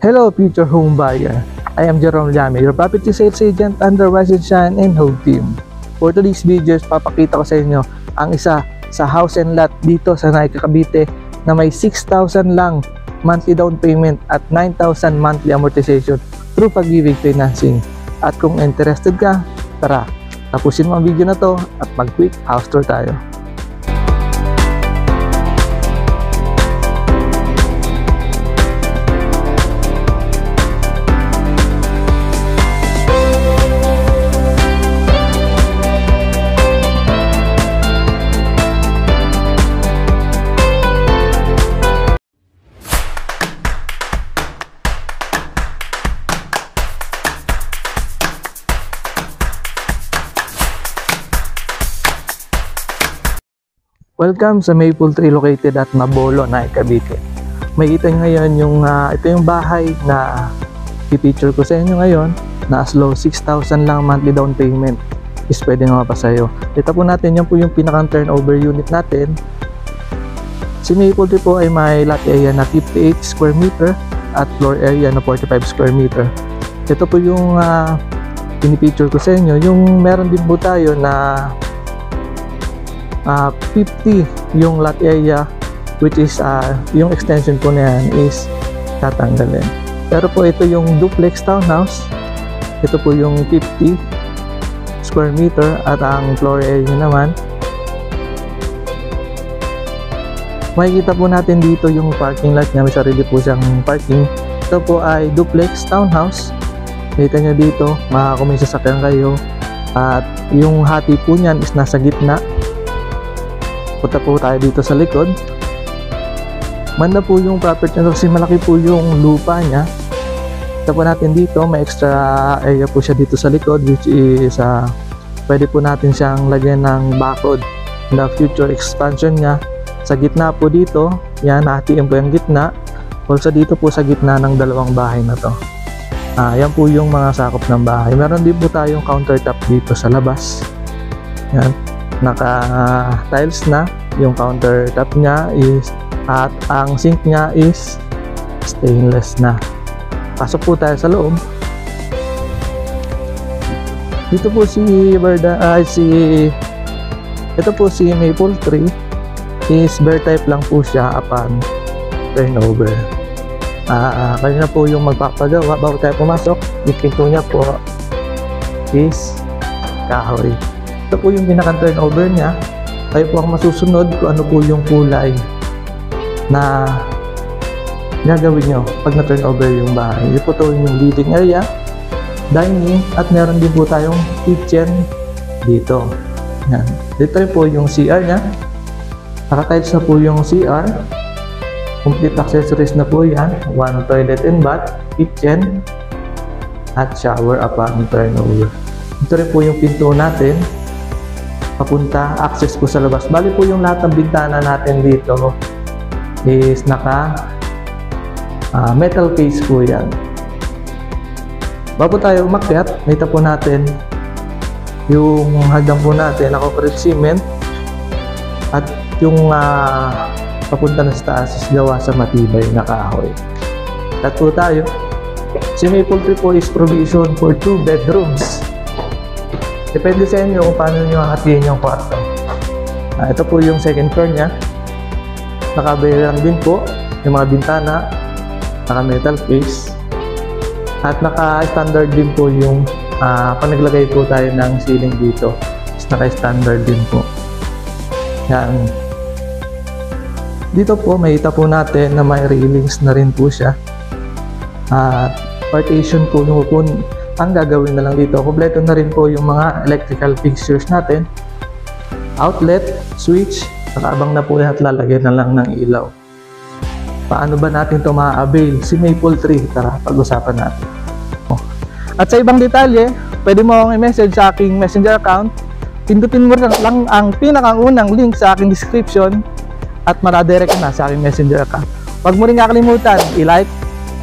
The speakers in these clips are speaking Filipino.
Hello future home buyer, I am Jerome Llame, your property sales agent under Rise and Shine and Home Team. For today's videos, papakita ko sa inyo ang isa sa house and lot dito sa Naica, Cavite na may 6,000 lang monthly down payment at 9,000 monthly amortization through Pag-ibig Financing. At kung interested ka, tara, tapusin mo ang video na to at mag-quick house tour tayo. Welcome sa Maple Tree located at Mabolo, Naica, Cavite. Makikita nyo ngayon yung ito yung bahay na i-picture ko sa inyo ngayon na as low 6,000 lang monthly down payment is pwede nga mapasayo. Ito po natin, yan po yung pinakang turnover unit natin. Si Maple Tree po ay may lot area na 58 square meter at floor area na 45 square meter. Ito po yung pinipicture ko sa inyo. Yung meron din po tayo na 50 yung lot area, which is yung extension po na yan is tatanggalin. Pero po ito yung duplex townhouse, ito po yung 50 square meter at ang floor area naman. Makikita po natin dito yung parking lot niya, may sarili po siyang parking. Ito po ay duplex townhouse. Kita nyo dito, kung may sasakyan kayo, at yung hati po niyan is nasa gitna. Punta po tayo dito sa likod. Manda po yung property nito kasi malaki po yung lupa niya. Ito po natin dito, may extra area po siya dito sa likod, which is pwede po natin siyang lagyan ng bakod na future expansion niya. Sa gitna po dito, yan, hatiin po yung gitna. Also dito po sa gitna ng dalawang bahay na to. Yan po yung mga sakop ng bahay. Meron din po tayong countertop dito sa labas. Yan, naka tiles na yung countertop niya is, at ang sink niya is stainless na. Pasok po tayo sa loob. Dito po ito po si Maple Tree is bare type lang po siya upon turnover. Kanina po yung magpapagawa bago tayo pumasok. Yung pinto niya po is kahoy. Ito po yung pinakang turnover niya. Kayo po ang masusunod kung ano po yung kulay na gagawin nyo pag na-turnover yung bahay. Ito po yung living area, dining, at meron din po tayong kitchen dito. Yan. Dito rin po yung CR niya. Naka-tiles na po yung CR. Complete accessories na po yan. One toilet and bath, kitchen, at shower upon turnover. Ito rin po yung pinto natin. Papunta, access po sa labas. Bali po yung lahat ng bintana natin dito is naka metal case po yan. Bago tayo umakyat, nakita po natin yung hagdan po natin na concrete cement at yung papunta na sa taas is gawa sa matibay na kahoy. At po tayo, si Maple Tree po is provision for 2 bedrooms. Depende sa inyo kung paano nyo hatiin yung kwarto. Ito po yung second floor nya. Nakabayran din po yung mga bintana, naka metal case, at naka-standard din po yung panaglagay po tayo ng ceiling dito. Naka-standard din po. Yan. Dito po makita po natin na may railings na rin po siya. At partition po ang gagawin na lang dito. Kompleto na rin po yung mga electrical fixtures natin. Outlet, switch, nakaabang na po at lalagyan na lang ng ilaw. Paano ba natin ito ma-avail? Si Maple Tree, tara, pag-usapan natin. At sa ibang detalye, pwede mo akong i-message sa aking messenger account. Pindutin mo lang ang pinakaunang link sa aking description at maradirect na sa aking messenger account. Huwag mo rin kakalimutan i-like,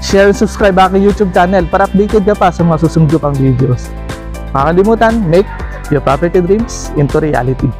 share, subscribe aking YouTube channel para updated ka pa sa mga susunod pang videos. Makakalimutan, make your property dreams into reality.